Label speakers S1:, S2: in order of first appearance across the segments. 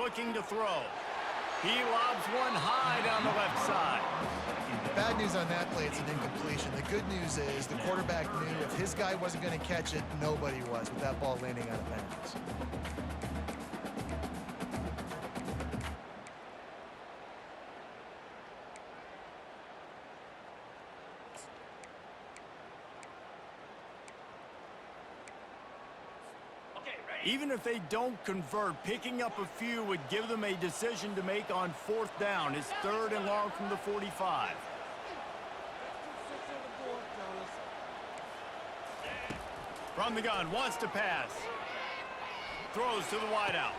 S1: looking to throw. He lobs one high down the left side.
S2: Bad news on that play, it's an incompletion. The good news is the quarterback knew if his guy wasn't going to catch it, nobody was with that ball landing out of bounds.
S1: Even if they don't convert, picking up a few would give them a decision to make on 4th down. It's 3rd and long from the 45. From the gun, wants to pass. Throws to the wideout.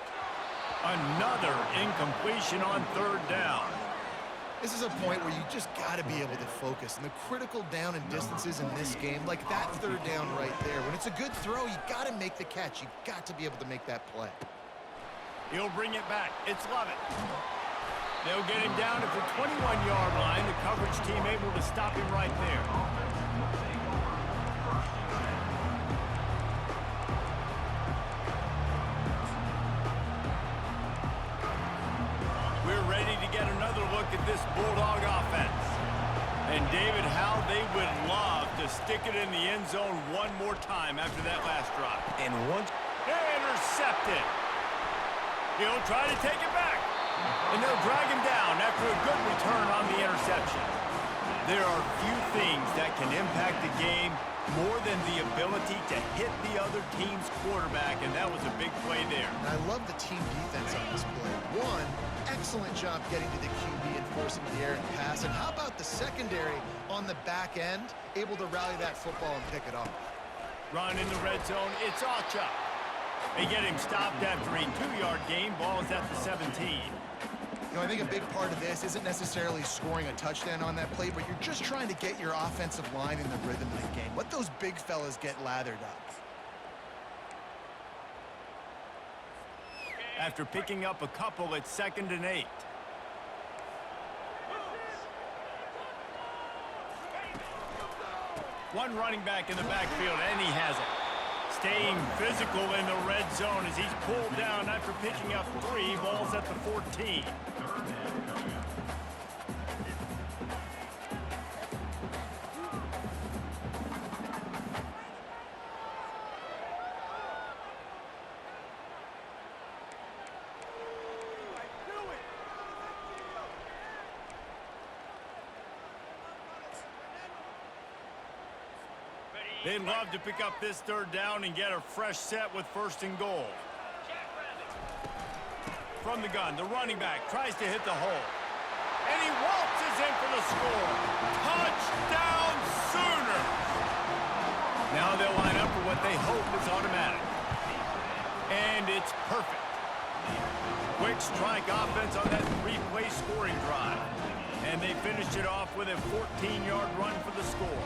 S1: Another incompletion on 3rd down.
S2: This is a point where you just got to be able to focus. And the critical down and distances in this game, like that 3rd down right there, when it's a good throw, you got to make the catch. You got to be able to make that play.
S1: He'll bring it back. It's Lovett. They'll get him down at the 21-yard line. The coverage team able to stop him right there. At this Bulldog offense. And David, how they would love to stick it in the end zone one more time after that last drive.
S3: And once
S1: intercepted. He'll try to take it back. And they'll drag him down after a good return on the interception. There are few things that can impact the game more than the ability to hit the other team's quarterback, and that was a big play there.
S2: And I love the team defense on this play. One, excellent job getting to the QB and forcing the errant pass. And how about the secondary on the back end, able to rally that football and pick it off?
S1: Run in the red zone, it's Acha. They get him stopped after a 2-yard gain. Ball is at the 17.
S2: You know, I think a big part of this isn't necessarily scoring a touchdown on that play, but you're just trying to get your offensive line in the rhythm of the game. Let those big fellas get lathered up.
S1: After picking up a couple, it's 2nd and 8. One running back in the backfield, and he has it. Staying physical in the red zone as he's pulled down after picking up 3. Balls at the 14. They'd love to pick up this 3rd down and get a fresh set with 1st and goal. From the gun, the running back tries to hit the hole. And he waltzes in for the score. Touchdown Sooners! Now they'll line up for what they hope is automatic. And it's perfect. Quick strike offense on that 3-play scoring drive. And they finished it off with a 14-yard run for the score.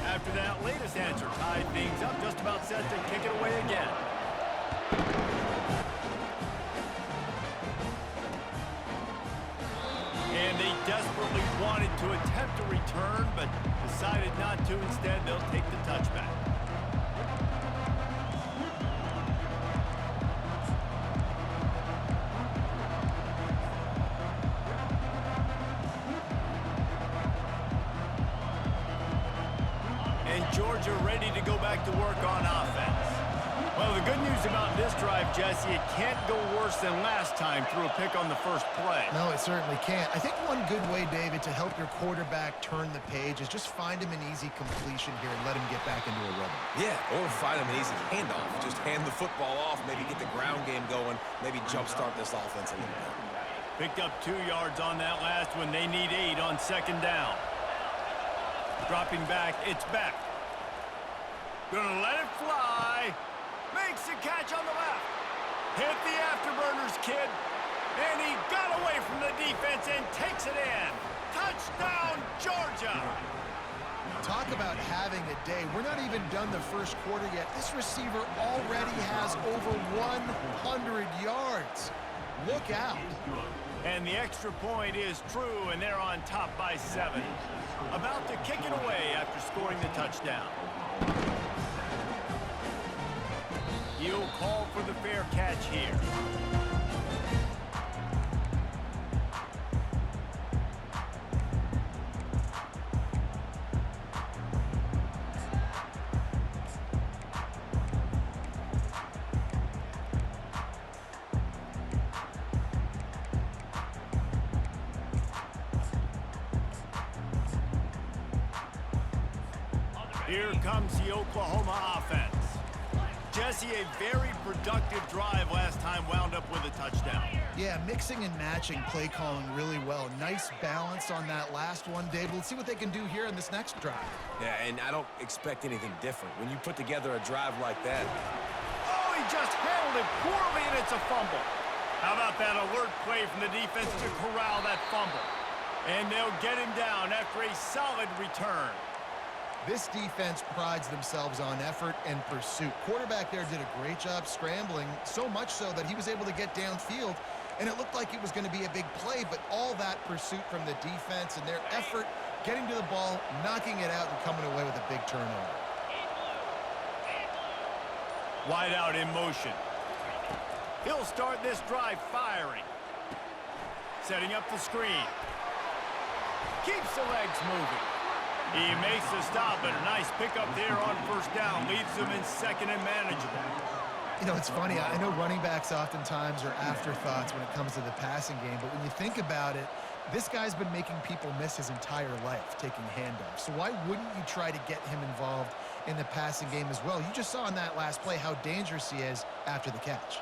S1: After that latest answer tied things up, just about set to kick it away again. And they desperately wanted to attempt a return, but decided not to. Instead, they'll take the touchback. Georgia ready to go back to work on offense. Well, the good news about this drive, Jesse, it can't go worse than last time through a pick on the first play.
S2: No, it certainly can't. I think one good way, David, to help your quarterback turn the page is just find him an easy completion here and let him get back into a rhythm.
S3: Yeah, or find him an easy handoff. Just hand the football off, maybe get the ground game going, maybe jumpstart this offense a little bit.
S1: Picked up 2 yards on that last one. They need 8 on 2nd down. Dropping back, it's back. Gonna let it fly. Makes the catch on the left. Hit the afterburners, kid. And he got away from the defense and takes it in. Touchdown, Georgia.
S2: Talk about having a day. We're not even done the first quarter yet. This receiver already has over 100 yards. Look out.
S1: And the extra point is true, and they're on top by 7. About to kick it away after scoring the touchdown. for the fair catch here. Here comes the Oklahoma offense. Jesse, a very productive drive last time wound up with a touchdown.
S2: Yeah, mixing and matching play calling really well. Nice balance on that last one, Dave. Let's see what they can do here in this next drive.
S3: Yeah, and I don't expect anything different. When you put together a drive like that.
S1: Oh, he just handled it poorly, and it's a fumble. How about that alert play from the defense to corral that fumble? And they'll get him down after a solid return.
S2: This defense prides themselves on effort and pursuit. Quarterback there did a great job scrambling, so much so that he was able to get downfield, and it looked like it was going to be a big play, but all that pursuit from the defense and their effort getting to the ball, knocking it out, and coming away with a big turnover.
S1: Wide out in motion. He'll start this drive firing. Setting up the screen. Keeps the legs moving. He makes the stop, and a nice pickup there on first down. Leaves them in second and manageable.
S2: You know, it's funny. I know running backs oftentimes are afterthoughts when it comes to the passing game, but when you think about it, this guy's been making people miss his entire life taking handoffs. So why wouldn't you try to get him involved in the passing game as well? You just saw in that last play how dangerous he is after the catch.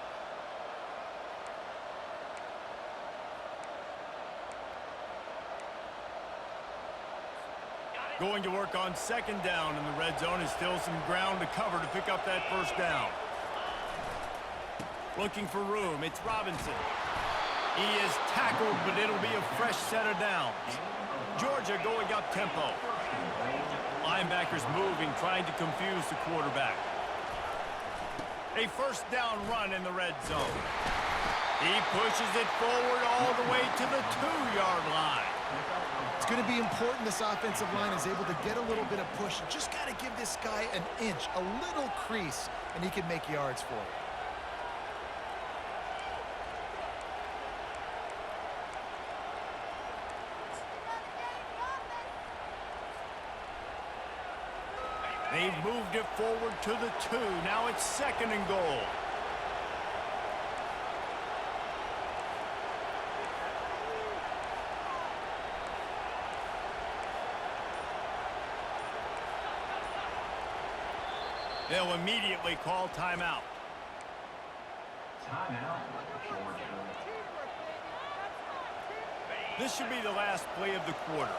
S1: Going to work on second down in the red zone, and still some ground to cover to pick up that first down. Looking for room, it's Robinson. He is tackled, but it'll be a fresh set of downs. Georgia going up tempo. Linebackers moving, trying to confuse the quarterback. A first down run in the red zone. He pushes it forward all the way to the 2-yard line.
S2: It's going to be important this offensive line is able to get a little bit of push. Just got to give this guy an inch, a little crease, and he can make yards for it.
S1: They've moved it forward to the 2. Now it's second and goal. They'll immediately call timeout. This should be the last play of the quarter.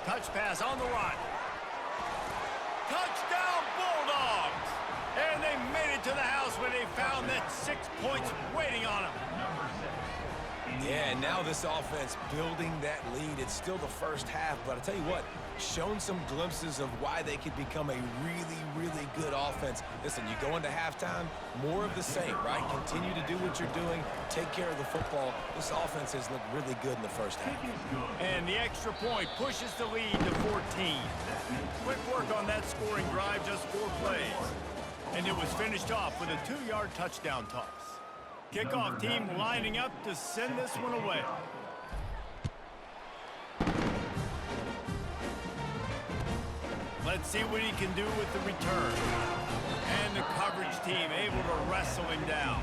S1: Touch pass on the run. Touchdown, Bulldogs! And they made it to the house where they found that 6 points waiting on them.
S3: Yeah, and now this offense building that lead. It's still the first half, but I'll tell you what, shown some glimpses of why they could become a really, really good offense. Listen, you go into halftime, more of the same, right? Continue to do what you're doing, take care of the football. This offense has looked really good in the first half.
S1: And the extra point pushes the lead to 14. Quick work on that scoring drive, just 4 plays. And it was finished off with a 2-yard touchdown toss. Kickoff team lining up to send this one away. Let's see what he can do with the return. And the coverage team able to wrestle him down.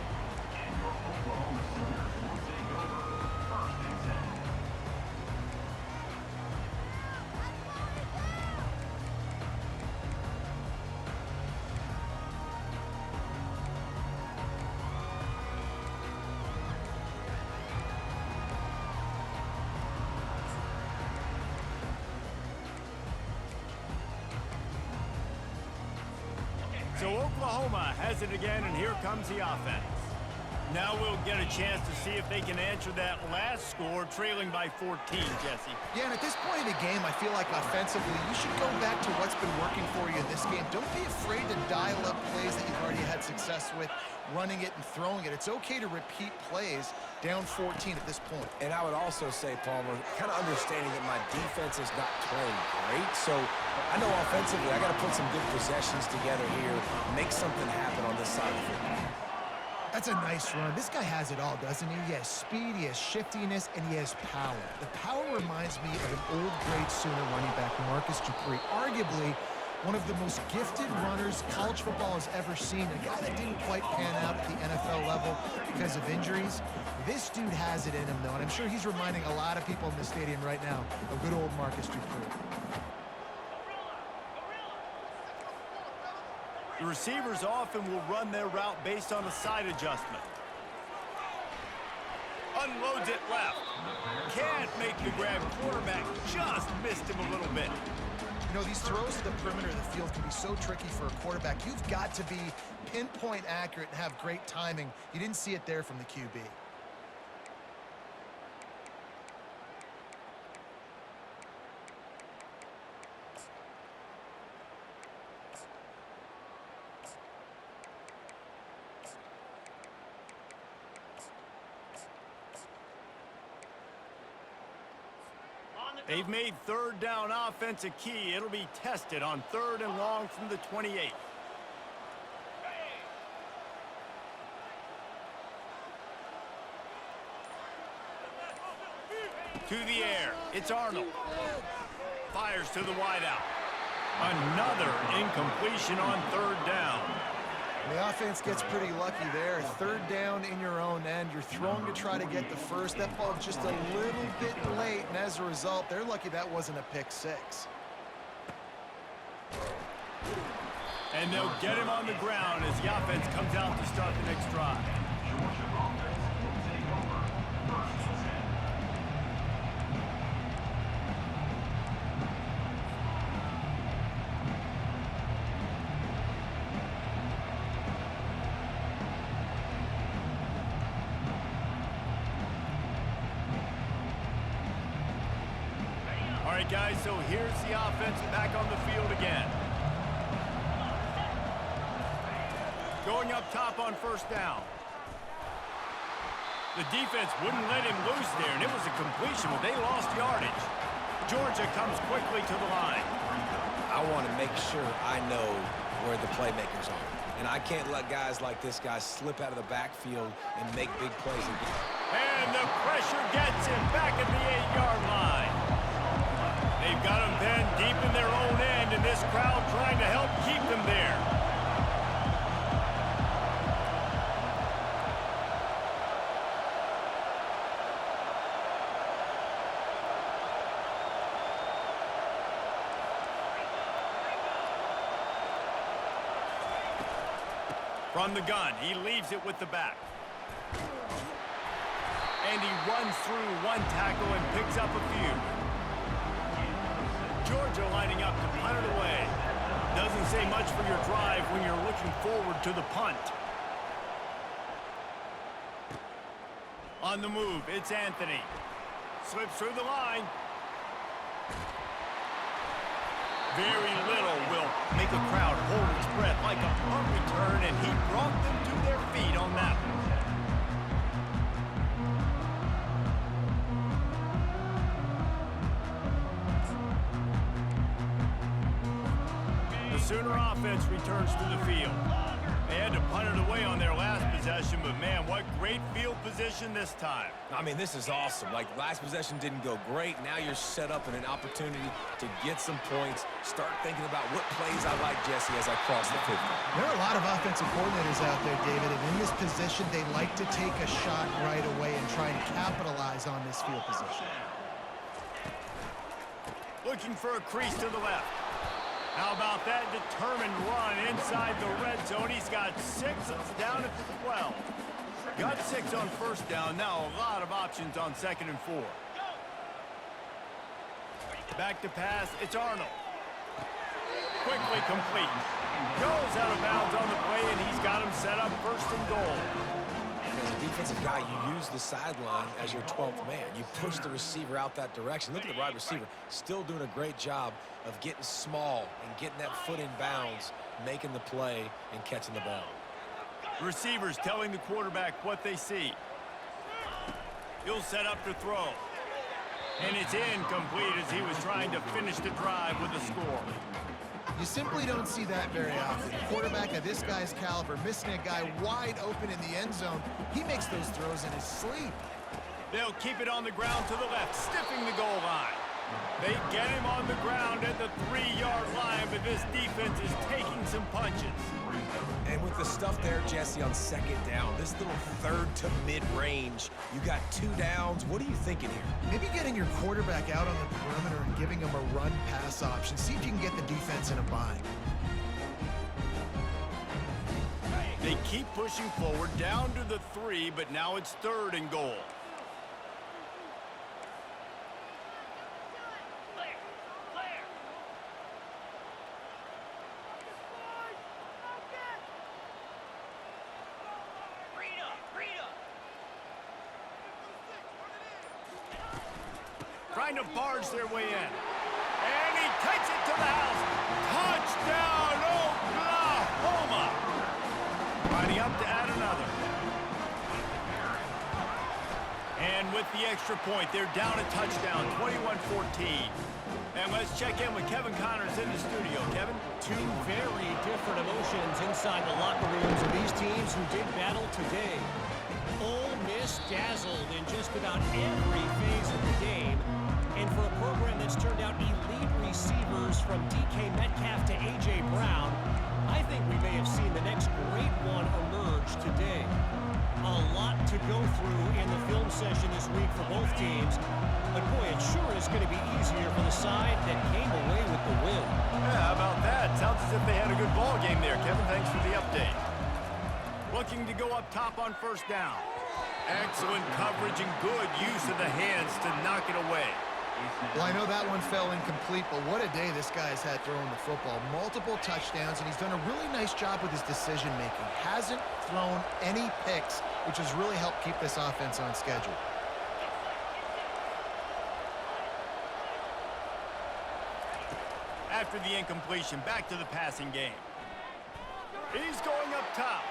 S1: So Oklahoma has it again, and here comes the offense. Now we'll get a chance to see if they can answer that last score, trailing by 14, Jesse.
S2: Yeah, and at this point in the game, I feel like offensively, you should go back to what's been working for you in this game. Don't be afraid to dial up plays that you've already had success with, running it and throwing it. It's okay to repeat plays down 14 at this point.
S3: And I would also say, Palmer, kind of understanding that my defense is not playing great. So I know offensively I got to put some good possessions together here, make something happen on this side of the football.
S2: That's a nice run. This guy has it all, doesn't he? He has speed, he has shiftiness, and he has power. The power reminds me of an old great Sooner running back, Marcus Dupree. Arguably one of the most gifted runners college football has ever seen. A guy that didn't quite pan out at the NFL level because of injuries. This dude has it in him, though, and I'm sure he's reminding a lot of people in the stadium right now of good old Marcus Dupree.
S1: The receivers often will run their route based on a side adjustment. Unloads it left. Can't make the grab. Quarterback just missed him a little bit.
S2: You know, these throws to the perimeter of the field can be so tricky for a quarterback. You've got to be pinpoint accurate and have great timing. You didn't see it there from the QB.
S1: They've made third down offense a key. It'll be tested on 3rd and long from the 28. To the air. It's Arnold. Fires to the wideout. Another incompletion on 3rd down.
S2: The offense gets pretty lucky there. 3rd down in your own end. You're throwing to try to get the first. That ball's just a little bit late, and as a result, they're lucky that wasn't a pick six.
S1: And they'll get him on the ground as the offense comes out to start the next drive. All right, guys, so here's the offense back on the field again. Going up top on 1st down. The defense wouldn't let him loose there, and it was a completion, but they lost yardage. Georgia comes quickly to the line.
S3: I want to make sure I know where the playmakers are. And I can't let guys like this guy slip out of the backfield and make big plays.
S1: And the pressure gets him back at the 8-yard line. They've got them pinned deep in their own end, and this crowd trying to help keep them there. From the gun, he leaves it with the back. And he runs through one tackle and picks up a few. Georgia lining up to punt it away. Doesn't say much for your drive when you're looking forward to the punt. On the move, it's Anthony. Slips through the line. Very little will make a crowd hold its breath like a punt return, and he brought them to their feet on that one. The Sooner offense returns to the field. They had to punt it away on their last possession, but man, what great field position this time.
S3: I mean, this is awesome. Like, last possession didn't go great. Now you're set up in an opportunity to get some points. Start thinking about what plays I like, Jesse, as I cross the 50.
S2: There are a lot of offensive coordinators out there, David, and in this position, they like to take a shot right away and try and capitalize on this field position.
S1: Looking for a crease to the left. How about that determined run inside the red zone? He's got 6. It's down at the 12. Got 6 on 1st down. Now a lot of options on 2nd and 4. Back to pass. It's Arnold. Quickly complete. Goes out of bounds on the play, and he's got him set up 1st and goal.
S3: As a defensive guy, you use the sideline as your 12th man. You push the receiver out that direction. Look at the wide receiver, still doing a great job of getting small and getting that foot in bounds, making the play and catching the ball.
S1: Receivers telling the quarterback what they see. He'll set up to throw. And it's incomplete as he was trying to finish the drive with a score.
S2: You simply don't see that very often. A quarterback of this guy's caliber missing a guy wide open in the end zone. He makes those throws in his sleep.
S1: They'll keep it on the ground to the left, stiffing the goal line. They get him on the ground at the 3-yard line, but this defense is taking some punches.
S3: And with the stuff there, Jesse, on second down, this little third to mid-range, you got 2 downs. What are you thinking here?
S2: Maybe getting your quarterback out on the perimeter and giving him a run-pass option. See if you can get the defense in a bind.
S1: They keep pushing forward down to the 3, but now it's 3rd and goal. Trying to barge their way in. And he takes it to the house. Touchdown, Oklahoma! Lining up to add another. And with the extra point, they're down a touchdown, 21-14. And let's check in with Kevin Connors in the studio. Kevin?
S4: Two very different emotions inside the locker rooms of these teams who did battle today. Ole Miss dazzled in just about every phase of the game. And for a program that's turned out elite receivers from DK Metcalf to A.J. Brown, I think we may have seen the next great one emerge today. A lot to go through in the film session this week for both teams. But boy, it sure is going to be easier for the side that came away with the win.
S1: Yeah, how about that? Sounds as if they had a good ball game there. Kevin, thanks for the update. Looking to go up top on 1st down. Excellent coverage and good use of the hands to knock it away.
S2: Well, I know that one fell incomplete, but what a day this guy's had throwing the football. Multiple touchdowns, and he's done a really nice job with his decision-making. Hasn't thrown any picks, which has really helped keep this offense on schedule.
S1: After the incompletion, back to the passing game. He's going up top.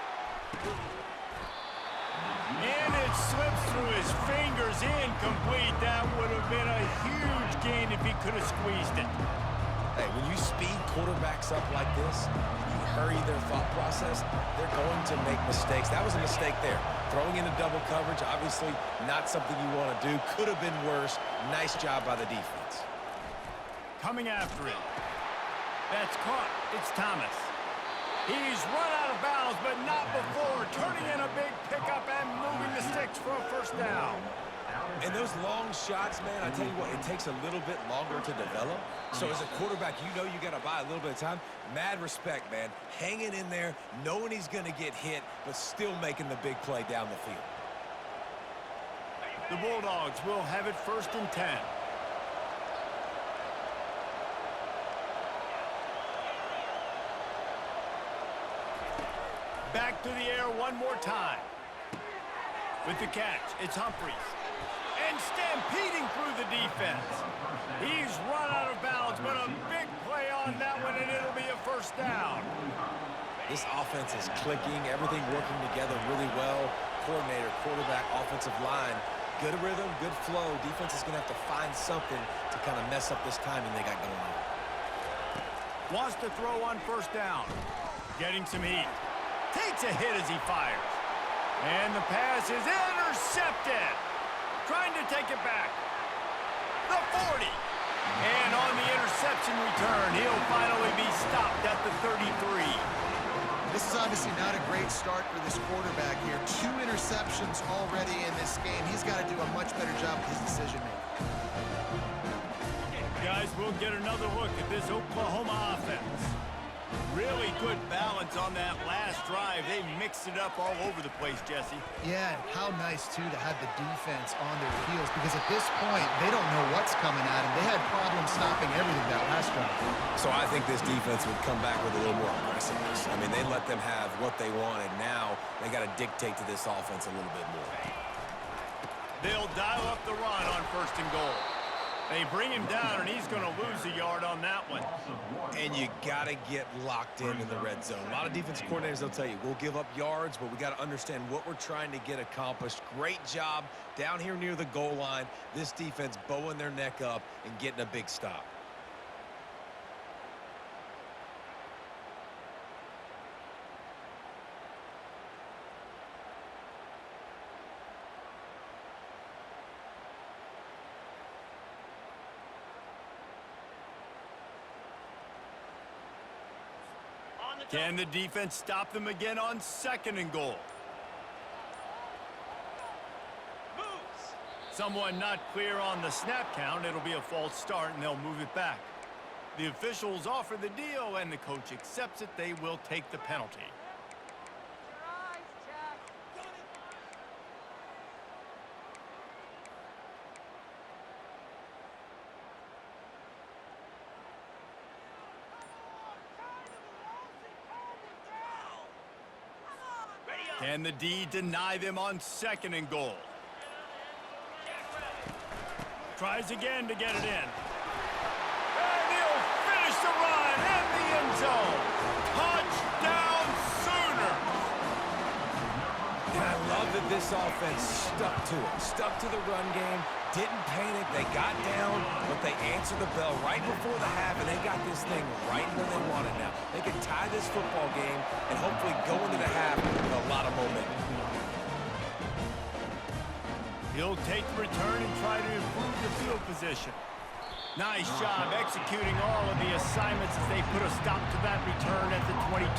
S1: And it slips through his fingers, incomplete. That would have been a huge gain if he could have squeezed it.
S3: Hey, when you speed quarterbacks up like this, you hurry their thought process, they're going to make mistakes. That was a mistake there. Throwing into double coverage, obviously not something you want to do. Could have been worse. Nice job by the defense.
S1: Coming after it. That's caught. It's Thomas. He's run out of bounds, but not before. Turning in a big pickup and moving the sticks for a 1st down.
S3: And those long shots, man, I tell you what, it takes a little bit longer to develop. So as a quarterback, you know you got to buy a little bit of time. Mad respect, man. Hanging in there, knowing he's going to get hit, but still making the big play down the field.
S1: The Bulldogs will have it 1st and 10. Back to the air one more time. With the catch, it's Humphries. And stampeding through the defense. He's run out of bounds, but a big play on that one, and it'll be a 1st down.
S3: This offense is clicking, everything working together really well. Coordinator, quarterback, offensive line. Good rhythm, good flow. Defense is going to have to find something to kind of mess up this timing they got going on.
S1: Wants to throw on 1st down. Getting some heat. Takes a hit as he fires. And the pass is intercepted. Trying to take it back. The 40. And on the interception return, he'll finally be stopped at the 33.
S2: This is obviously not a great start for this quarterback here. 2 interceptions already in this game. He's got to do a much better job with his decision-making.
S1: Guys, we'll get another look at this Oklahoma offense. Really Good balance on that last drive. They mixed it up all over the place, Jesse.
S2: Yeah, how nice, too, to have the defense on their heels, because at this point, they don't know what's coming at them. They had problems stopping everything that last drive.
S3: So I think this defense would come back with a little more aggressiveness. I mean, they let them have what they wanted. Now they got to dictate to this offense a little bit more.
S1: They'll dial up the run on 1st and goal. They bring him down, and he's going to lose a yard on that one.
S3: And you got to get locked in the red zone. A lot of defensive coordinators, they'll tell you, we'll give up yards, but we got to understand what we're trying to get accomplished. Great job down here near the goal line. This defense bowing their neck up and getting a big stop.
S1: Can the defense stop them again on 2nd and goal? Someone not clear on the snap count. It'll be a false start, and they'll move it back. The officials offer the deal, and the coach accepts it. They will take the penalty. Can the D deny them on 2nd and goal? Tries again to get it in. And he'll finish the run in the end zone. Touchdown Sooners!
S3: And I love that this offense stuck to it. Stuck to the run game. Didn't panic. They got down, but they answered the bell right before the half, and they got this thing right where they want it now. They can tie this football game and hopefully go into the half with a lot of momentum.
S1: He'll take the return and try to improve the field position. Nice job executing all of the assignments as they put a stop to that return at the 22.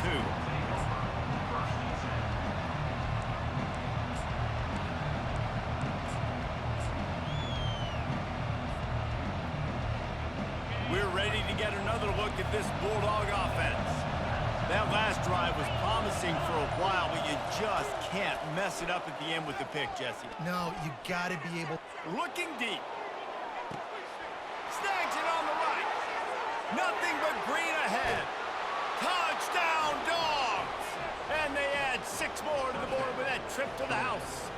S1: We're ready to get another look at this Bulldog offense. That last drive was promising for a while, but you just can't mess it up at the end with the pick, Jesse.
S2: No, you got to be able...
S1: Looking deep. Snags it on the right. Nothing but green ahead. Touchdown, Dogs! And they add 6 more to the board with that trip to the house.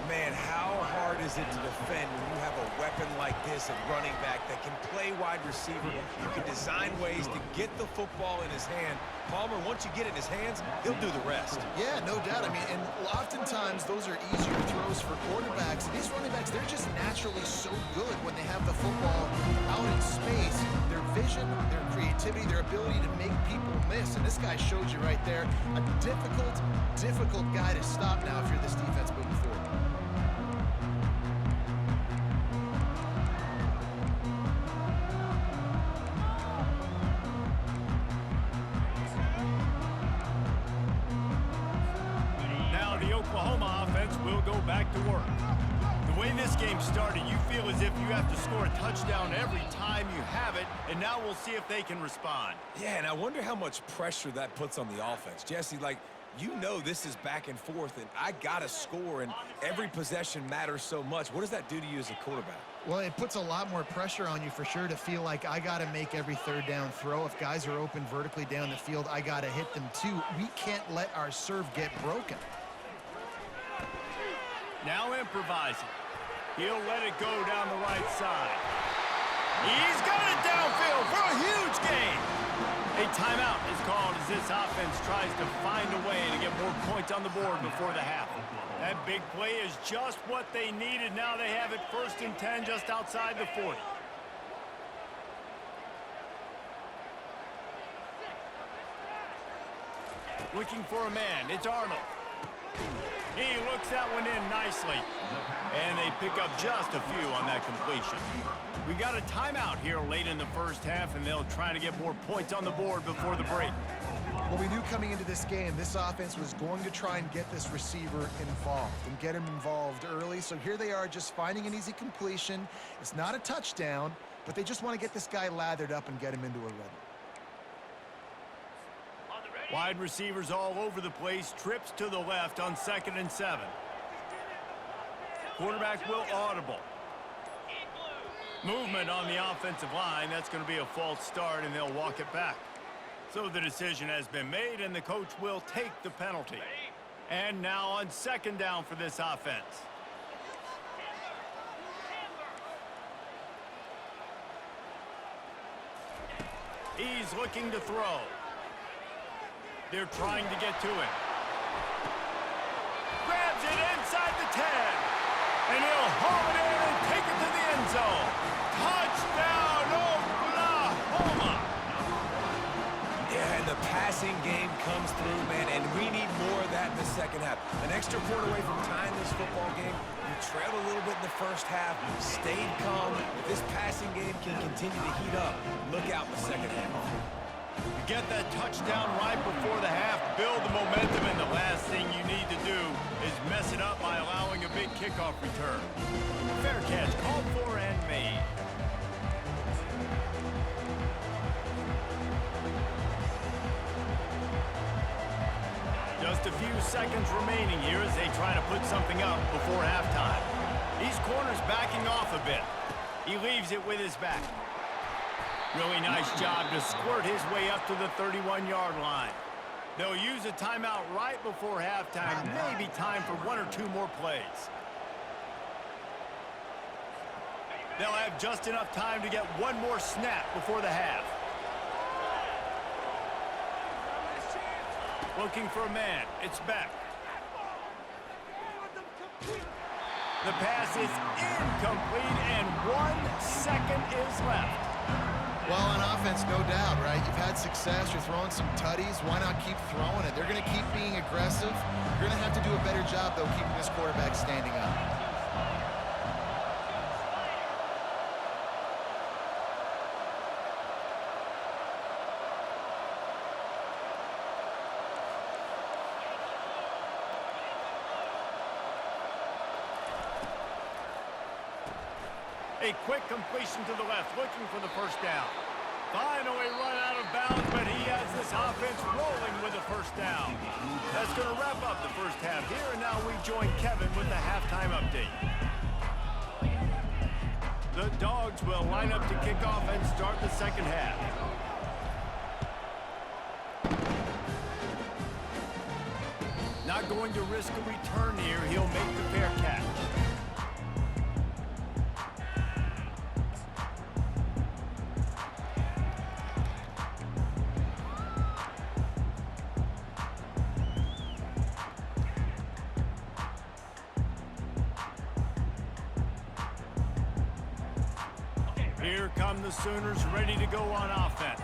S3: Man, how hard is it to defend when you have a weapon like this at running back that can play wide receiver? You can design ways to get the football in his hand. Palmer, once you get it in his hands, he'll do the rest.
S2: Yeah, no doubt. I mean, and oftentimes those are easier throws for quarterbacks. These running backs, they're just naturally so good when they have the football out in space. Their vision, their creativity, their ability to make people miss. And this guy showed you right there, a difficult guy to stop now if you're this defense moving forward.
S1: Oklahoma offense will go back to work. The way this game started, you feel as if you have to score a touchdown every time you have it, and now we'll see if they can respond.
S3: Yeah, and I wonder how much pressure that puts on the offense. Jesse, like, you know this is back and forth, and I got to score, and every possession matters so much. What does that do to you as a quarterback?
S2: Well, it puts a lot more pressure on you for sure to feel like I got to make every 3rd down throw. If guys are open vertically down the field, I got to hit them too. We can't let our serve get broken.
S1: Now improvising. He'll let it go down the right side. He's got it downfield for a huge gain. A timeout is called as this offense tries to find a way to get more points on the board before the half. That big play is just what they needed. Now they have it 1st and 10 just outside the 40. Looking for a man. It's Arnold. He looks that one in nicely. And they pick up just a few on that completion. We got a timeout here late in the 1st half, and they'll try to get more points on the board before the break.
S2: Well, we knew coming into this game, this offense was going to try and get this receiver involved and get him involved early. So here they are just finding an easy completion. It's not a touchdown, but they just want to get this guy lathered up and get him into a rhythm.
S1: Wide receivers all over the place. Trips to the left on 2nd and 7. Quarterback will audible. Movement on the offensive line. That's going to be a false start, and they'll walk it back. So the decision has been made, and the coach will take the penalty. And now on 2nd down for this offense. He's looking to throw. They're trying to get to him. Grabs it inside the 10. And he'll haul it in and take it to the end zone. Touchdown, Oklahoma!
S3: Yeah, and the passing game comes through, man, and we need more of that in the second half. An extra point away from tying this football game. You trailed a little bit in the first half, stayed calm. If this passing game can continue to heat up, look out in the second half.
S1: You get that touchdown right before the half, build the momentum, and the last thing you need to do is mess it up by allowing a big kickoff return. Fair catch, called for and made. Just a few seconds remaining here as they try to put something up before halftime. These corners backing off a bit. He leaves it with his back. Really nice job to squirt his way up to the 31-yard line. They'll use a timeout right before halftime. Maybe time for 1 or 2 more plays. They'll have just enough time to get 1 more snap before the half. Looking for a man. It's Beck. The pass is incomplete, and 1 second is left.
S2: Well, on offense, no doubt, right? You've had success. You're throwing some tutties. Why not keep throwing it? They're going to keep being aggressive. You're going to have to do a better job, though, keeping this quarterback standing up.
S1: A quick completion to the left, looking for the first down. Finally run out of bounds, but he has this offense rolling with a first down. That's going to wrap up the first half here, and now we join Kevin with the halftime update. The Dogs will line up to kick off and start the second half. Not going to risk a return here. He'll make the fair catch. Here come the Sooners, ready to go on offense.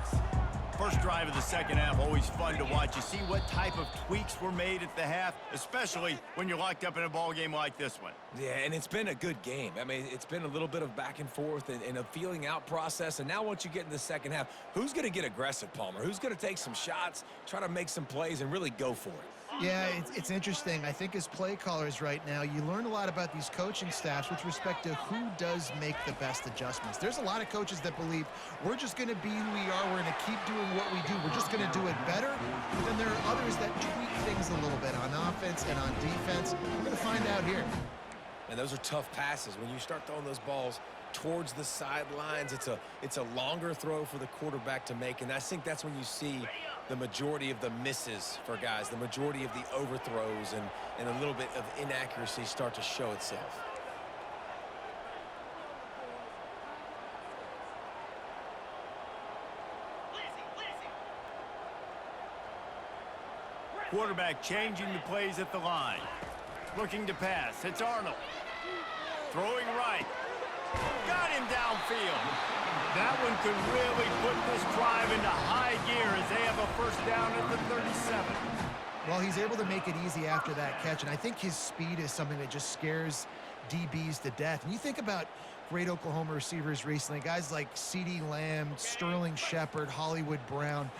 S1: First drive of the second half, always fun to watch. You see what type of tweaks were made at the half, especially when you're locked up in a ball game like this one.
S3: Yeah, and it's been a good game. I mean, it's been a little bit of back and forth and a feeling out process. And now once you get in the second half, who's going to get aggressive, Palmer? Who's going to take some shots, try to make some plays, and really go for it?
S2: Yeah, it's interesting. I think as play callers right now, you learn a lot about these coaching staffs with respect to who does make the best adjustments. There's a lot of coaches that believe we're just going to be who we are. We're going to keep doing what we do. We're just going to do it better. But then there are others that tweak things a little bit on offense and on defense. We're going to find out here.
S3: And those are tough passes. When you start throwing those balls towards the sidelines, it's a longer throw for the quarterback to make. And I think that's when you see the majority of the misses for guys, the majority of the overthrows and a little bit of inaccuracy start to show itself.
S1: Quarterback changing the plays at the line. Looking to pass. It's Arnold. Throwing right. Got him downfield. That one could really put this drive into high gear as they have a first down at the 37.
S2: Well, he's able to make it easy after that catch, and I think his speed is something that just scares DBs to death. And you think about great Oklahoma receivers recently, guys like CeeDee Lamb, Sterling Shepard, Hollywood Brown.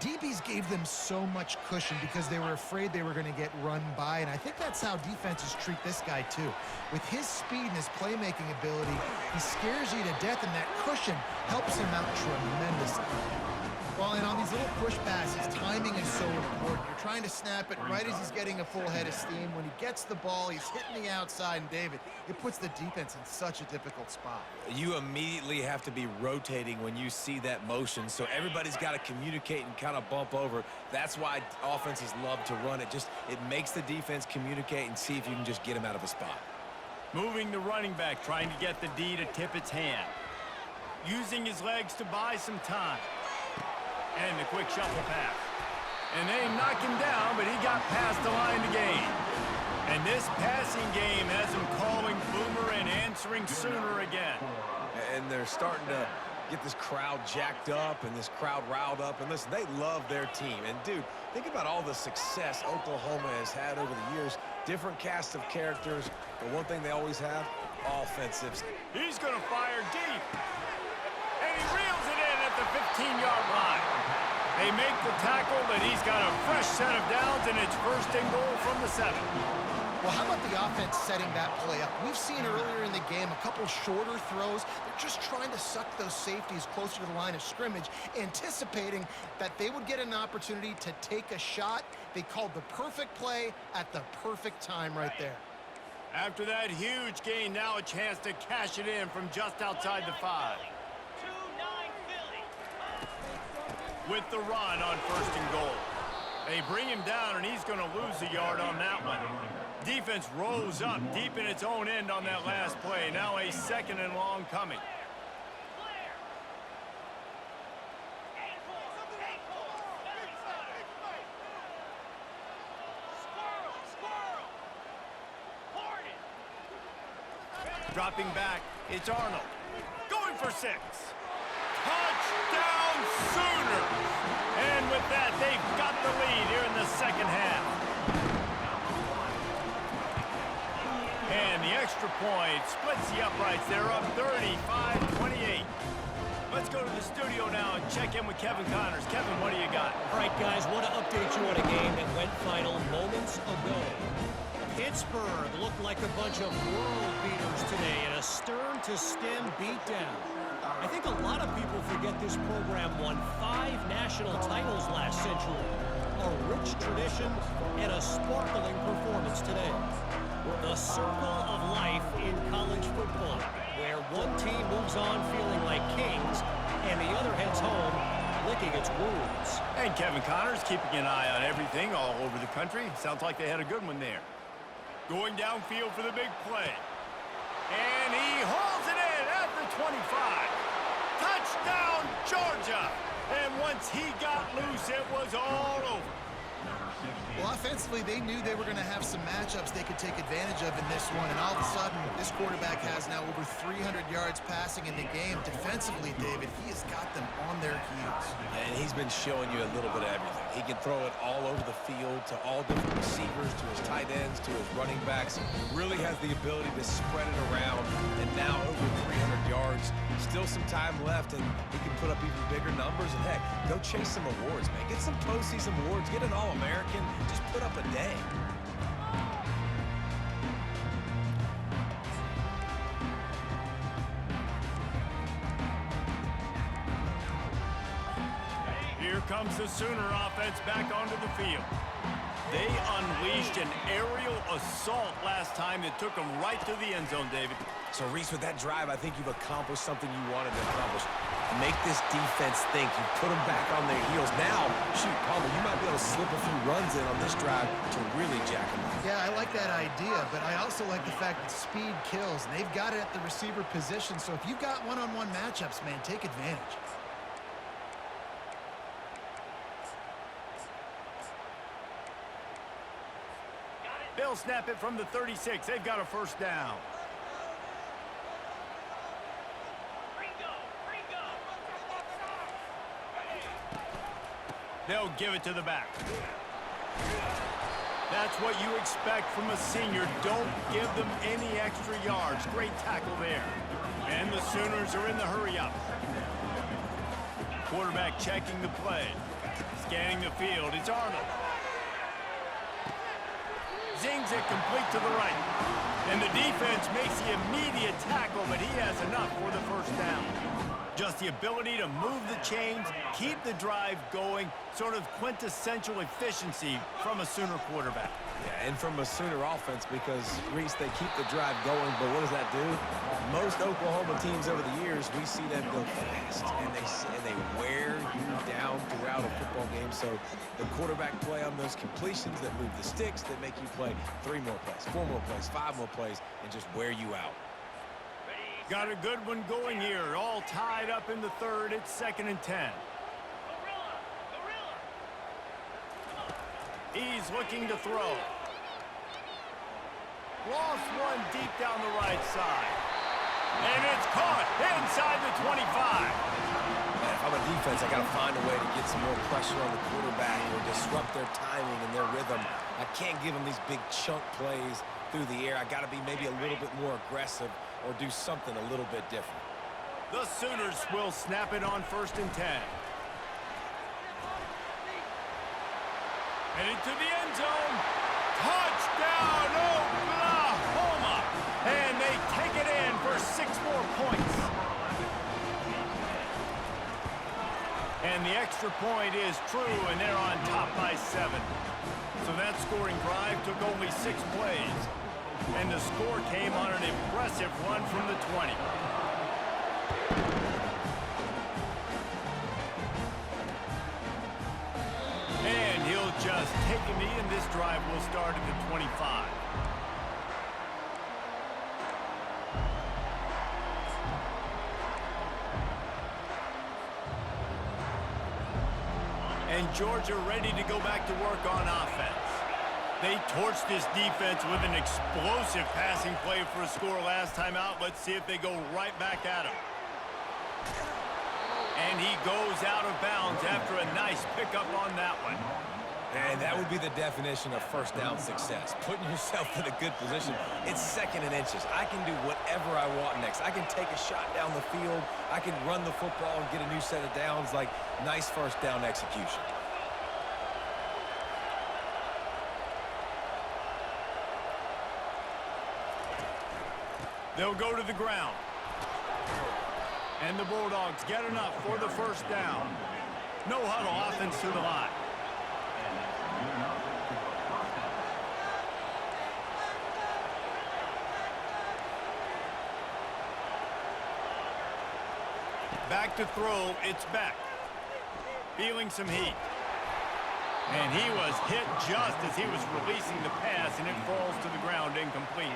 S2: DBs gave them so much cushion because they were afraid they were going to get run by, and I think that's how defenses treat this guy too. With his speed and his playmaking ability, he scares you to death, and that cushion helps him out tremendously. Well, and on these little push passes, timing is so important. You're trying to snap it right as he's getting a full head of steam. When he gets the ball, he's hitting the outside, and David, it puts the defense in such a difficult spot.
S3: You immediately have to be rotating when you see that motion, so everybody's got to communicate and kind of bump over. That's why offenses love to run it. It makes the defense communicate and see if you can just get him out of a spot.
S1: Moving the running back, trying to get the D to tip its hand. Using his legs to buy some time. And the quick shuffle pass. And they knock him down, but he got past the line to gain. And this passing game has him calling Boomer and answering Sooner again.
S3: And they're starting to get this crowd jacked up and this crowd riled up. And listen, they love their team. And, dude, think about all the success Oklahoma has had over the years. Different cast of characters. But one thing they always have, offensives.
S1: He's going to fire deep. And he reels it in at the 15-yard line. They make the tackle, but he's got a fresh set of downs, and it's first and goal from the 7.
S2: Well, how about the offense setting that play up? We've seen earlier in the game a couple shorter throws. They're just trying to suck those safeties closer to the line of scrimmage, anticipating that they would get an opportunity to take a shot. They called the perfect play at the perfect time right there.
S1: After that huge gain, now a chance to cash it in from just outside the 5. With the run on first and goal. They bring him down, and he's going to lose a yard on that one. Defense rose up deep in its own end on that last play. Now a second and long coming. Dropping back, it's Arnold. Going for 6. Touchdown Sooners! And with that, they've got the lead here in the second half. And the extra point splits the uprights. They're up 35-28. Let's go to the studio now and check in with Kevin Connors. Kevin, what do you got?
S4: All right, guys, want to update you on a game that went final moments ago. Pittsburgh looked like a bunch of world beaters today in a stern-to-stem beatdown. I think a lot of people forget this program won 5 national titles last century. A rich tradition and a sparkling performance today. The circle of life in college football, where one team moves on feeling like kings and the other heads home licking its wounds.
S1: And Kevin Connors keeping an eye on everything all over the country. Sounds like they had a good one there. Going downfield for the big play. And he hauls it in at the 25. Touchdown, Georgia! And once he got loose, it was all over.
S2: Well, offensively, they knew they were going to have some matchups they could take advantage of in this one, and all of a sudden, this quarterback has now over 300 yards passing in the game. Defensively, David, he has got them on their heels.
S3: And he's been showing you a little bit of everything. He can throw it all over the field to all different receivers, to his tight ends, to his running backs. Really has the ability to spread it around, and now over 300 yards. Still some time left, and he can put up even bigger numbers. And, heck, go chase some awards, man. Get some postseason awards. Get an All-American. Just put up a day.
S1: Here comes the Sooner offense back onto the field. They unleashed an aerial assault last time that took them right to the end zone, David.
S3: So, Reese, with that drive, I think you've accomplished something you wanted to accomplish. Make this defense think. You put them back on their heels. Now, shoot, Palmer, you might be able to slip a few runs in on this drive to really jack them up.
S2: Yeah, I like that idea, but I also like the fact that speed kills. And they've got it at the receiver position, so if you've got one-on-one matchups, man, take advantage.
S1: They'll snap it from the 36. They've got a first down. They'll give it to the back. That's what you expect from a senior. Don't give them any extra yards. Great tackle there. And the Sooners are in the hurry-up. Quarterback checking the play. Scanning the field. It's Arnold. Zings it complete to the right. And the defense makes the immediate tackle, but he has enough for the first down. Just the ability to move the chains, keep the drive going, sort of quintessential efficiency from a Sooner quarterback.
S3: Yeah, and from a Sooner offense because, Reese, they keep the drive going, but what does that do? Most Oklahoma teams over the years, we see them go fast, and they wear you down throughout a football game. So the quarterback play on those completions that move the sticks, that make you play 3 more plays, 4 more plays, 5 more plays, and just wear you out.
S1: Got a good one going here. All tied up in the third. It's 2nd and 10. He's looking to throw. Lost one deep down the right side. And it's caught inside the 25.
S3: Man, if I'm a defense, I got to find a way to get some more pressure on the quarterback or disrupt their timing and their rhythm. I can't give them these big chunk plays through the air. I got to be maybe a little bit more aggressive or do something a little bit different.
S1: The Sooners will snap it on 1st and 10. Headed to the end zone. Touchdown, Oklahoma! And they take it in for 6 more points. And the extra point is true, and they're on top by 7. So that scoring drive took only 6 plays. And the score came on an impressive run from the 20. And he'll just take a knee, and this drive will start at the 25. And Georgia ready to go back to work on offense. They torched this defense with an explosive passing play for a score last time out. Let's see if they go right back at him. And he goes out of bounds after a nice pickup on that one.
S3: And that would be the definition of first down success. Putting yourself in a good position. It's 2nd and inches. I can do whatever I want next. I can take a shot down the field. I can run the football and get a new set of downs. Like, nice first down execution.
S1: They'll go to the ground. And the Bulldogs get enough for the first down. No huddle offense to the line. Back to throw, it's Beck. Feeling some heat. And he was hit just as he was releasing the pass, and it falls to the ground incomplete.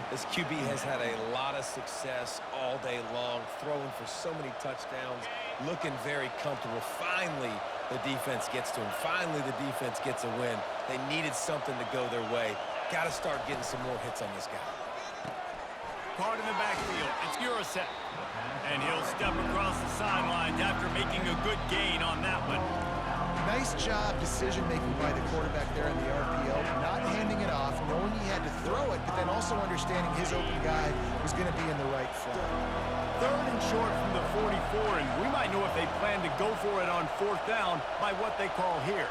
S3: This QB has had a lot of success all day long, throwing for so many touchdowns, looking very comfortable. Finally, the defense gets to him. Finally, the defense gets a win. They needed something to go their way. Got to start getting some more hits on this guy.
S1: Caught in the backfield. It's Urasek. And he'll step across the sidelines after making a good gain on that one.
S2: Nice job decision-making by the quarterback there in the RPO, not handing it off, knowing he had to throw it, but then also understanding his open guy was going to be in the right flat.
S1: 3rd and short from the 44, and we might know if they plan to go for it on 4th down by what they call here.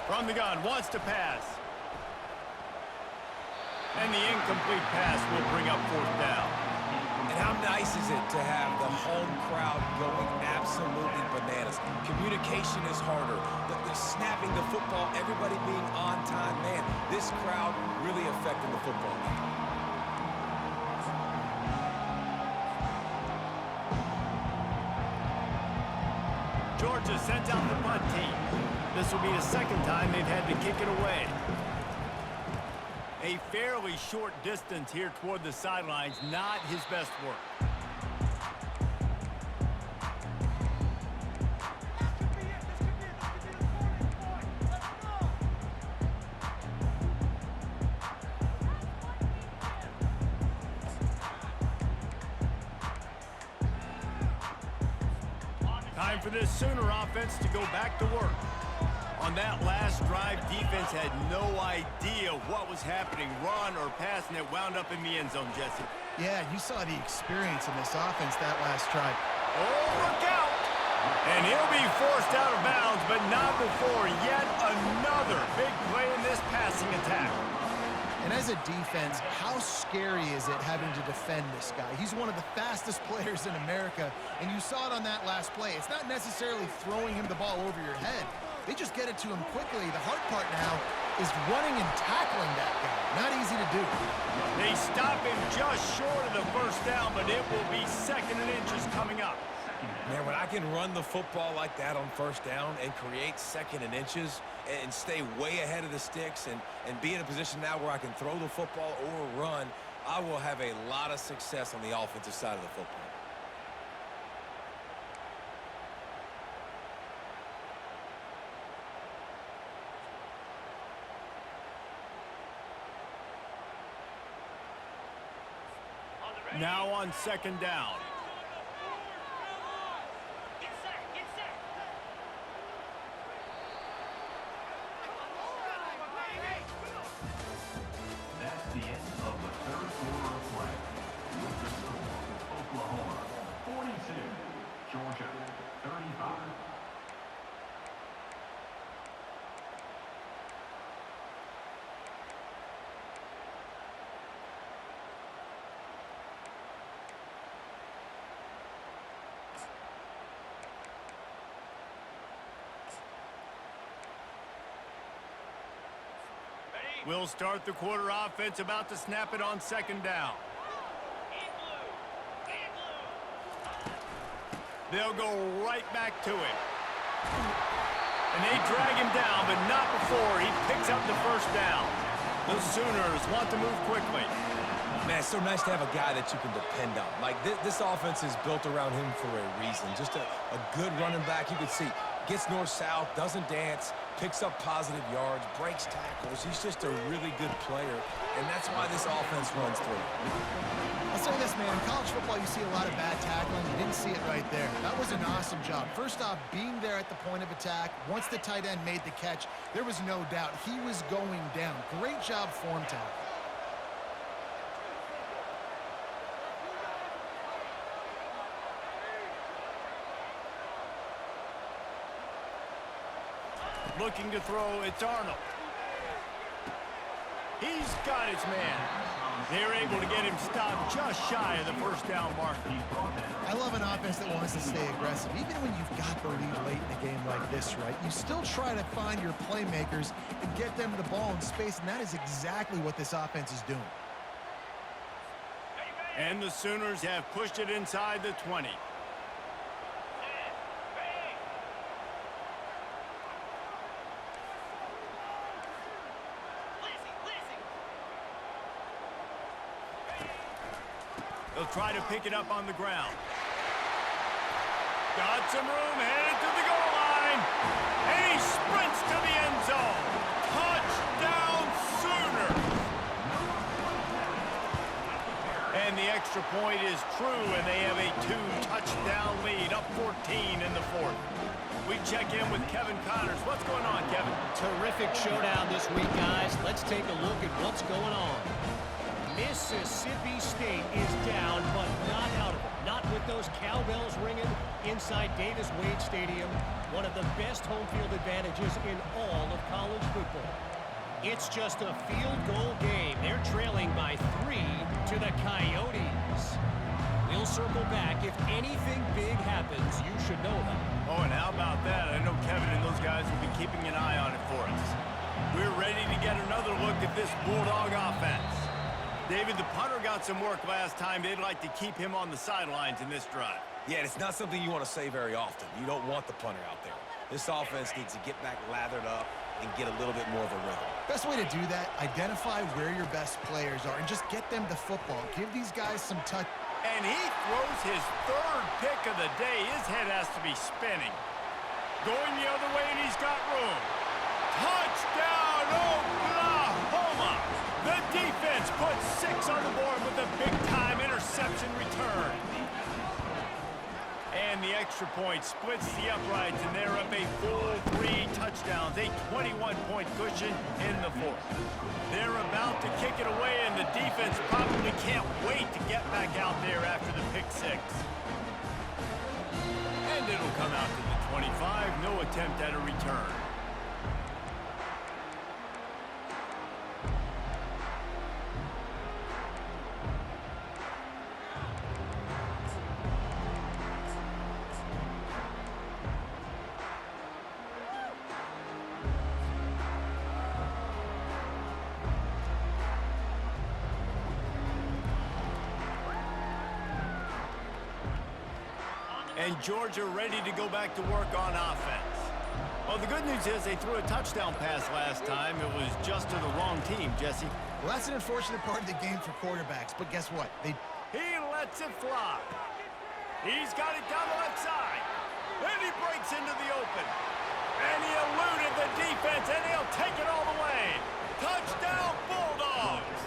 S1: From the gun, wants to pass. And the incomplete pass will bring up 4th down.
S3: And how nice is it to have the home crowd going absolutely bananas? Communication is harder. The snapping the football, everybody being on time. Man, this crowd really affecting the football game.
S1: Georgia sends out the punt team. This will be the 2nd time they've had to kick it away. A fairly short distance here toward the sidelines, not his best work. Time for this Sooner offense to go back to work. On that last drive, defense had no idea what was happening, run or pass, and it wound up in the end zone, Jesse.
S2: Yeah, you saw the experience in this offense that last drive.
S1: Oh, look out! And he'll be forced out of bounds, but not before yet another big play in this passing attack.
S2: And as a defense, how scary is it having to defend this guy? He's one of the fastest players in America, and you saw it on that last play. It's not necessarily throwing him the ball over your head. They just get it to him quickly. The hard part now is running and tackling that guy. Not easy to do.
S1: They stop him just short of the first down, but it will be 2nd and inches coming up.
S3: Man, when I can run the football like that on first down and create 2nd and inches and stay way ahead of the sticks and be in a position now where I can throw the football or run, I will have a lot of success on the offensive side of the football.
S1: Now on 2nd down.
S5: That's the end of the 3rd quarter of play. With the score, Oklahoma 42, Georgia 35.
S1: We'll start the quarter offense, about to snap it on 2nd down. They'll go right back to him. And they drag him down, but not before he picks up the first down. The Sooners want to move quickly.
S3: Man, it's so nice to have a guy that you can depend on. Like, this offense is built around him for a reason. Just a good running back. You can see, gets north-south, doesn't dance, picks up positive yards, breaks tackles. He's just a really good player, and that's why this offense runs through.
S2: I'll say this, man. In college football, you see a lot of bad tackling. You didn't see it right there. That was an awesome job. First off, being there at the point of attack. Once the tight end made the catch, there was no doubt he was going down. Great job form tackle.
S1: Looking to throw, it's Arnold. He's got his man. They're able to get him stopped just shy of the first down marker.
S2: I love an offense that wants to stay aggressive. Even when you've got the lead late in a game like this, right, you still try to find your playmakers and get them the ball in space, and that is exactly what this offense is doing.
S1: And the Sooners have pushed it inside the 20. They'll try to pick it up on the ground. Got some room, headed to the goal line. And he sprints to the end zone. Touchdown, Sooners. And the extra point is true, and they have a 2-touchdown lead, up 14 in the 4th. We check in with Kevin Connors. What's going on, Kevin?
S4: Terrific showdown this week, guys. Let's take a look at what's going on. Mississippi State is down, but not out of it. Not with those cowbells ringing inside Davis-Wade Stadium, one of the best home field advantages in all of college football. It's just a field goal game. They're trailing by 3 to the Coyotes. We'll circle back. If anything big happens, you should know about it.
S1: Oh, and how about that? I know Kevin and those guys will be keeping an eye on it for us. We're ready to get another look at this Bulldog offense. David, the punter got some work last time. They'd like to keep him on the sidelines in this drive.
S3: Yeah, it's not something you want to say very often. You don't want the punter out there. This offense needs to get back lathered up and get a little bit more of a rhythm.
S2: Best way to do that, identify where your best players are and just get them the football. Give these guys some touch.
S1: And he throws his 3rd pick of the day. His head has to be spinning. Going the other way, and he's got room. Touchdown, Oklahoma! The defense puts 6 on the board with a big-time interception return. And the extra point splits the uprights, and they're up a full 3 touchdowns, a 21-point cushion in the 4th. They're about to kick it away, and the defense probably can't wait to get back out there after the pick 6. And it'll come out to the 25. No attempt at a return. And Georgia ready to go back to work on offense. Well, the good news is they threw a touchdown pass last time. It was just to the wrong team, Jesse.
S2: Well, that's an unfortunate part of the game for quarterbacks, but guess what?
S1: He lets it fly. He's got it down the left side. And he breaks into the open. And he eluded the defense, and he'll take it all the way. Touchdown, Bulldogs!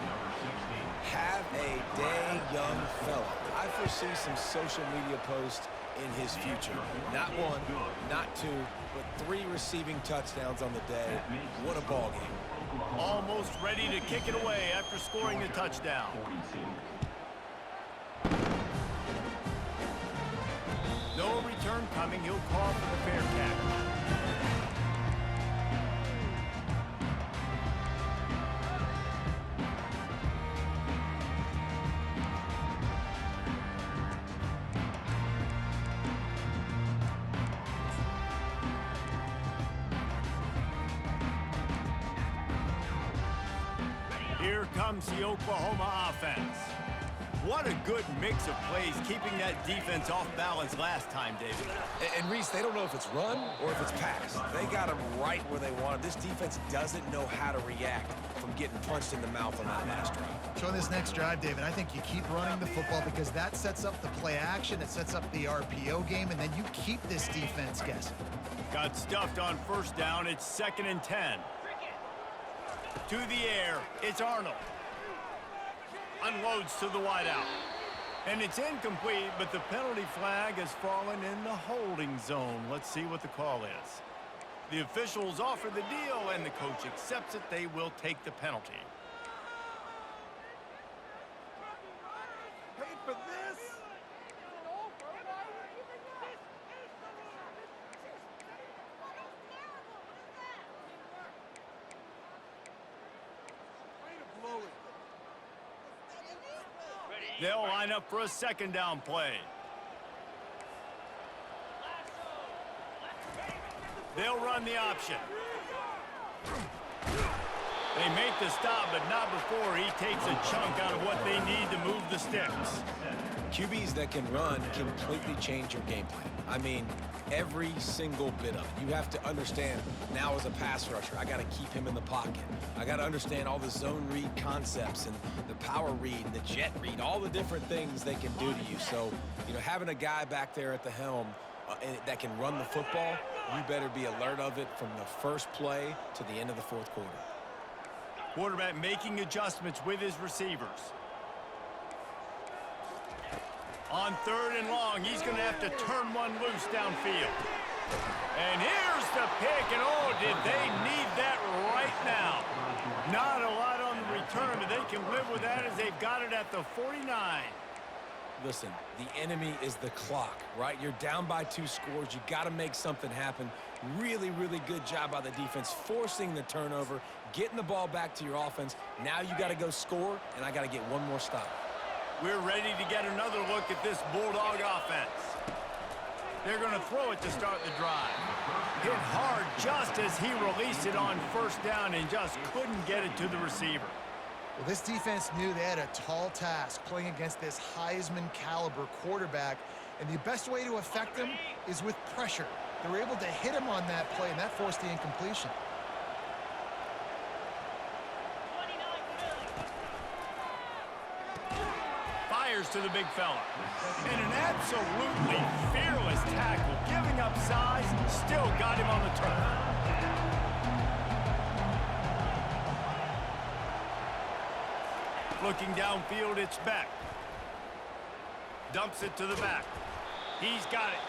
S5: Number 16.
S3: Have a day, young fella. I foresee some social media posts in his future. Not one, not two, but 3 receiving touchdowns on the day. What a ball game.
S1: Almost ready to kick it away after scoring the touchdown.
S5: 42.
S1: No return coming. He'll call for the fair catch. Here comes the Oklahoma offense. What a good mix of plays, keeping that defense off balance last time, David.
S3: And Reese, they don't know if it's run or if it's pass. They got them right where they want it. This defense doesn't know how to react from getting punched in the mouth on that last drive.
S2: So on this next drive, David, I think you keep running the football because that sets up the play action, it sets up the RPO game, and then you keep this defense guessing.
S1: Got stuffed on first down. It's 2nd and 10. To the air, it's Arnold. Unloads to the wideout. And it's incomplete, but the penalty flag has fallen in the holding zone. Let's see what the call is. The officials offer the deal, and the coach accepts it. They will take the penalty.
S6: Paid for this?
S1: They'll line up for a 2nd down play. They'll run the option. They make the stop, but not before he takes a chunk out of what they need to move the sticks.
S3: QBs that can run completely change your game plan. I mean, every single bit of it. You have to understand now as a pass rusher, I got to keep him in the pocket. I got to understand all the zone read concepts and the power read and the jet read, all the different things they can do to you. So, you know, having a guy back there at the helm that can run the football, you better be alert of it from the first play to the end of the 4th quarter.
S1: Quarterback making adjustments with his receivers. On 3rd and long, he's going to have to turn one loose downfield. And here's the pick, and oh, did they need that right now. Not a lot on the return, but they can live with that as they've got it at the 49.
S3: Listen, the enemy is the clock, right? You're down by 2 scores. You got to make something happen. Really, really good job by the defense, forcing the turnover, getting the ball back to your offense. Now you got to go score, and I got to get one more stop.
S1: We're ready to get another look at this Bulldog offense. They're going to throw it to start the drive. Hit hard just as he released it on 1st down and just couldn't get it to the receiver.
S2: Well, this defense knew they had a tall task playing against this Heisman caliber quarterback, and the best way to affect him is with pressure. They were able to hit him on that play, and that forced the incompletion.
S1: Fires to the big fella. And an absolutely fearless tackle, giving up size, still got him on the turf. Looking downfield, it's Beck. Dumps it to the back. He's got it.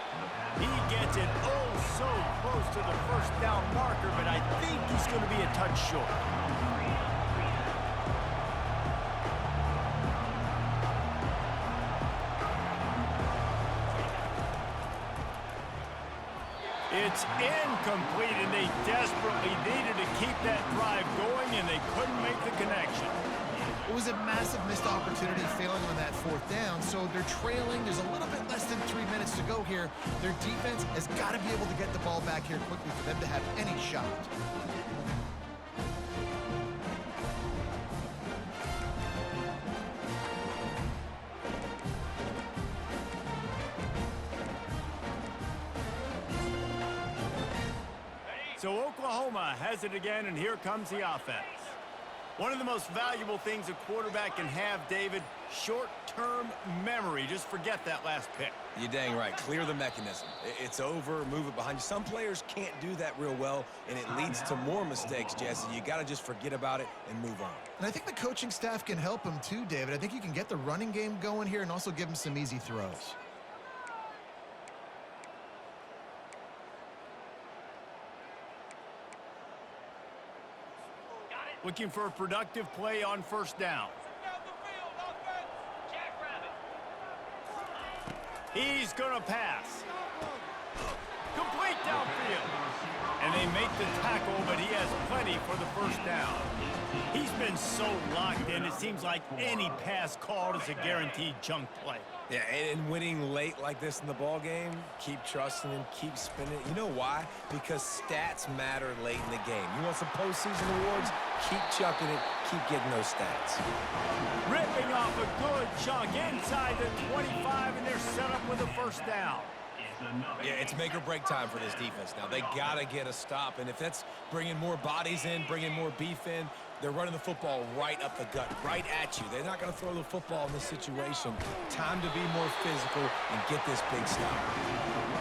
S1: He gets it oh so close to the 1st down marker, but I think he's going to be a touch short. It's incomplete, and they desperately needed to keep that drive going, and they couldn't make the connection.
S2: It was a massive missed opportunity failing on that fourth down, so they're trailing. There's a little bit less than 3 minutes to go here. Their defense has got to be able to get the ball back here quickly for them to have any shot.
S1: So Oklahoma has it again, and here comes the offense. One of the most valuable things a quarterback can have, David, short-term memory. Just forget that last pick.
S3: You're dang right. Clear the mechanism. It's over. Move it behind you. Some players can't do that real well, and it leads to more mistakes, Jesse. You got to just forget about it and move on.
S2: And I think the coaching staff can help him too, David. I think you can get the running game going here and also give him some easy throws.
S1: Looking for a productive play on first down. He's going to pass. Complete downfield. And they make the tackle, but he has plenty for the first down. He's been so locked in, it seems like any pass called is a guaranteed chunk play.
S3: Yeah, and winning late like this in the ball game, keep trusting him, keep spinning it. You know why? Because stats matter late in the game. You want some postseason awards? Keep chucking it, keep getting those stats.
S1: Ripping off a good chunk inside the 25, and they're set up with a first down.
S3: Yeah, it's make or break time for this defense now. They got to get a stop, and if that's bringing more bodies in, bringing more beef in, they're running the football right up the gut, right at you. They're not going to throw the football in this situation. Time to be more physical and get this big stop.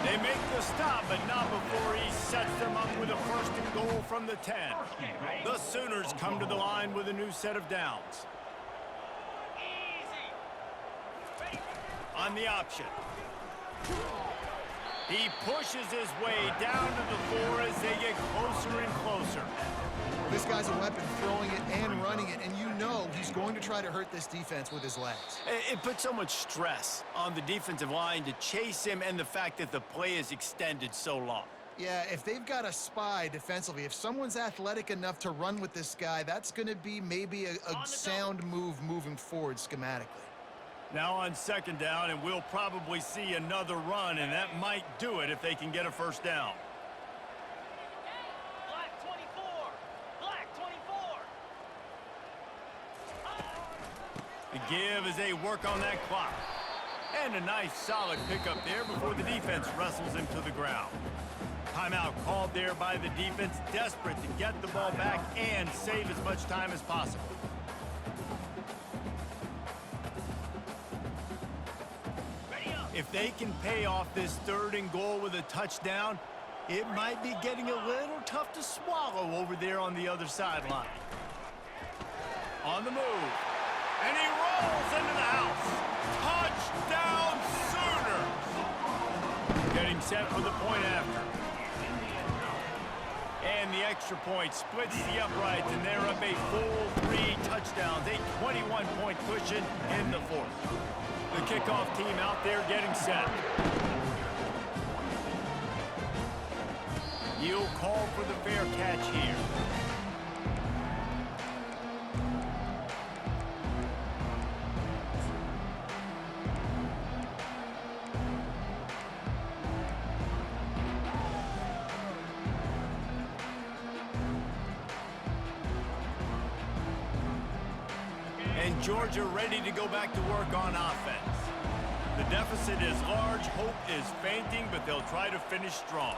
S1: They make the stop, but not before he sets them up with a first and goal from the 10. The Sooners come to the line with a new set of downs. On the option. He pushes his way down to the 4 as they get closer and closer.
S2: This guy's a weapon, throwing it and running it, and you know he's going to try to hurt this defense with his legs.
S1: It puts so much stress on the defensive line to chase him, and the fact that the play is extended so long.
S2: Yeah, if they've got a spy defensively, if someone's athletic enough to run with this guy, that's going to be maybe a sound move moving forward schematically.
S1: Now on second down, and we'll probably see another run, and that might do it if they can get a first down.
S6: Black 24! Black 24!
S1: The give as they work on that clock. And a nice solid pickup there before the defense wrestles him to the ground. Timeout called there by the defense, desperate to get the ball back and save as much time as possible. If they can pay off this third and goal with a touchdown, it might be getting a little tough to swallow over there on the other sideline. On the move. And he rolls into the house. Touchdown Sooners! Getting set for the point after. And the extra point splits the uprights, and they're up a full 3 touchdowns, a 21-point cushion in the fourth. The kickoff team out there getting set. You'll call for the fair catch here. And Georgia ready to go back to work on offense. The deficit is large, hope is fainting, but they'll try to finish strong.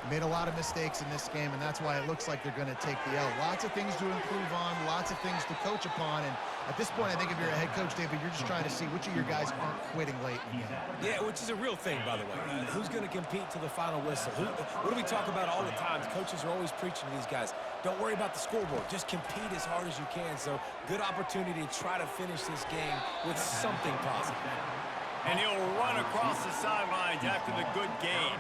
S2: Made a lot of mistakes in this game, and that's why it looks like they're going to take the L. Lots of things to improve on, lots of things to coach upon, and at this point, I think if you're a head coach, David, you're just trying to see which of your guys aren't quitting late in the game.
S3: Yeah, which is a real thing, by the way. Who's going to compete to the final whistle? What do we talk about all the time? The coaches are always preaching to these guys. Don't worry about the scoreboard. Just compete as hard as you can. So, good opportunity to try to finish this game with something positive.
S1: And he'll run across the sidelines after the good game.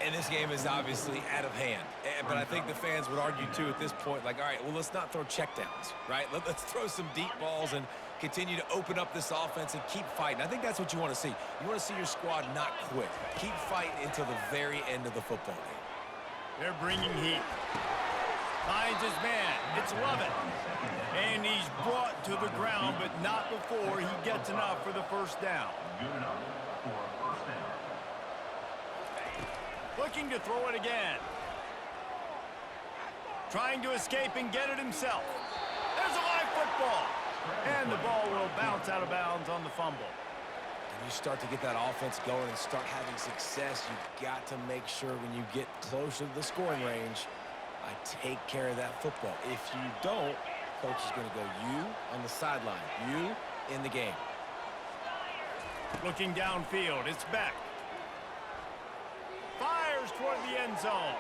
S3: And this game is obviously out of hand. But I think the fans would argue, too, at this point, like, all right, well, let's not throw checkdowns, right? Let's throw some deep balls and continue to open up this offense and keep fighting. I think that's what you want to see. You want to see your squad not quit. Keep fighting until the very end of the football game.
S1: They're bringing heat. Finds his man. It's Lovett. And he's brought to the ground, but not before he gets enough for the first down.
S5: Good enough for a first down.
S1: Looking to throw it again. Trying to escape and get it himself. There's a live football. And the ball will bounce out of bounds on the fumble.
S3: When you start to get that offense going and start having success, you've got to make sure when you get closer to the scoring range, I take care of that football. If you don't, coach is going to go, you on the sideline, you in the game.
S1: Looking downfield, it's Beck. Fires toward the end zone.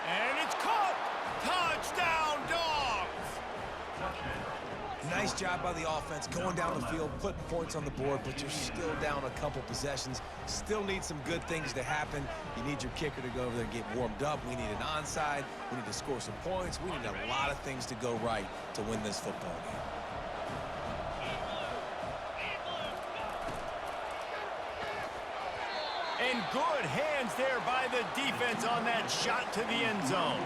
S1: And it's caught! Touchdown, Dogs!
S3: Nice job by the offense, going down the field, putting points on the board, but you're still down a couple possessions. Still need some good things to happen. You need your kicker to go over there and get warmed up. We need an onside. We need to score some points. We need a lot of things to go right to win this football game.
S1: And good hands there by the defense on that shot to the end zone.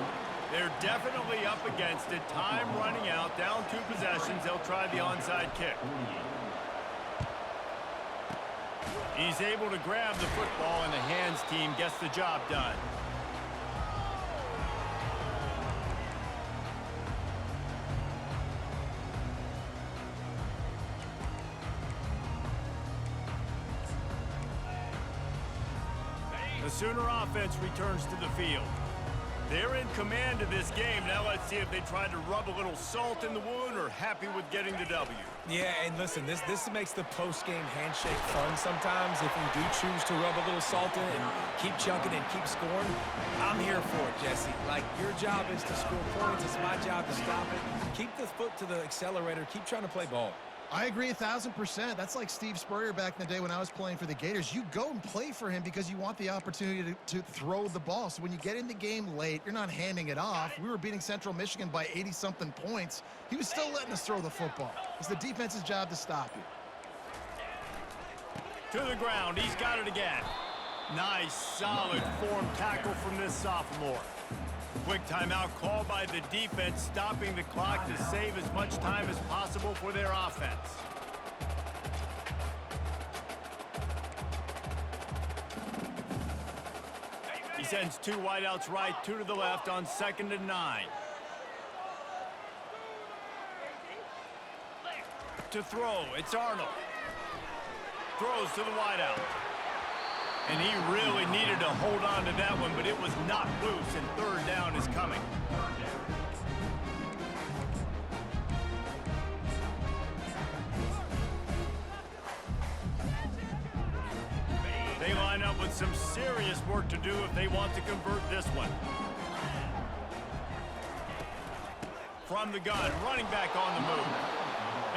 S1: They're definitely up against it. Time running out, down 2 possessions. They'll try the onside kick. He's able to grab the football, and the hands team gets the job done. The Sooner offense returns to the field. They're in command of this game. Now let's see if they try to rub a little salt in the wound or happy with getting the W.
S3: Yeah, and listen, this makes the post-game handshake fun sometimes. If you do choose to rub a little salt in and keep chunking and keep scoring, I'm here for it, Jesse. Like, your job is to score points. It's my job to stop it. Keep the foot to the accelerator. Keep trying to play ball.
S2: I agree 1,000%. That's like Steve Spurrier back in the day when I was playing for the Gators. You go and play for him because you want the opportunity to throw the ball. So when you get in the game late, you're not handing it off. We were beating Central Michigan by 80-something points. He was still letting us throw the football. It's the defense's job to stop you.
S1: To the ground. He's got it again. Nice, solid form tackle from this sophomore. Quick timeout call by the defense, stopping the clock to save as much time as possible for their offense. He sends 2 wideouts right, 2 to the left on 2nd and 9. To throw, it's Arnold. Throws to the wideout. And he really needed to hold on to that one, but it was knocked loose, and 3rd down is coming. They line up with some serious work to do if they want to convert this one. From the gun, running back on the move.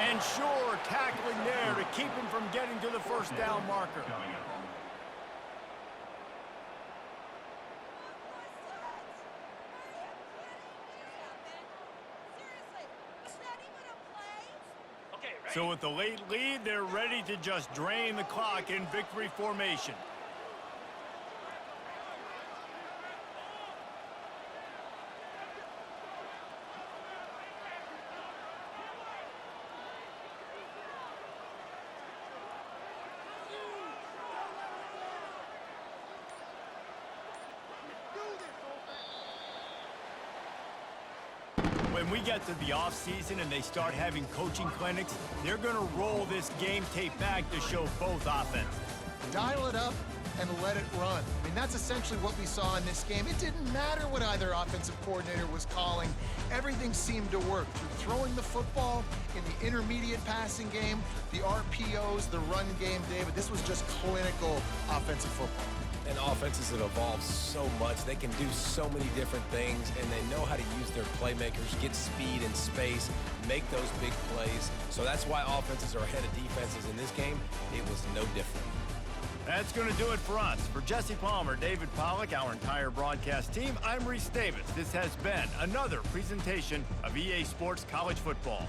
S1: And sure, tackling there to keep him from getting to the 1st down marker. So with the late lead, they're ready to just drain the clock in victory formation. When we get to the offseason and they start having coaching clinics, they're going to roll this game tape back to show both offenses.
S2: Dial it up and let it run. I mean, that's essentially what we saw in this game. It didn't matter what either offensive coordinator was calling. Everything seemed to work through throwing the football in the intermediate passing game, the RPOs, the run game, David. This was just clinical offensive football.
S3: And offenses have evolved so much. They can do so many different things, and they know how to use their playmakers, get speed and space, make those big plays. So that's why offenses are ahead of defenses in this game. It was no different.
S1: That's going to do it for us. For Jesse Palmer, David Pollack, our entire broadcast team, I'm Reese Davis. This has been another presentation of EA Sports College Football.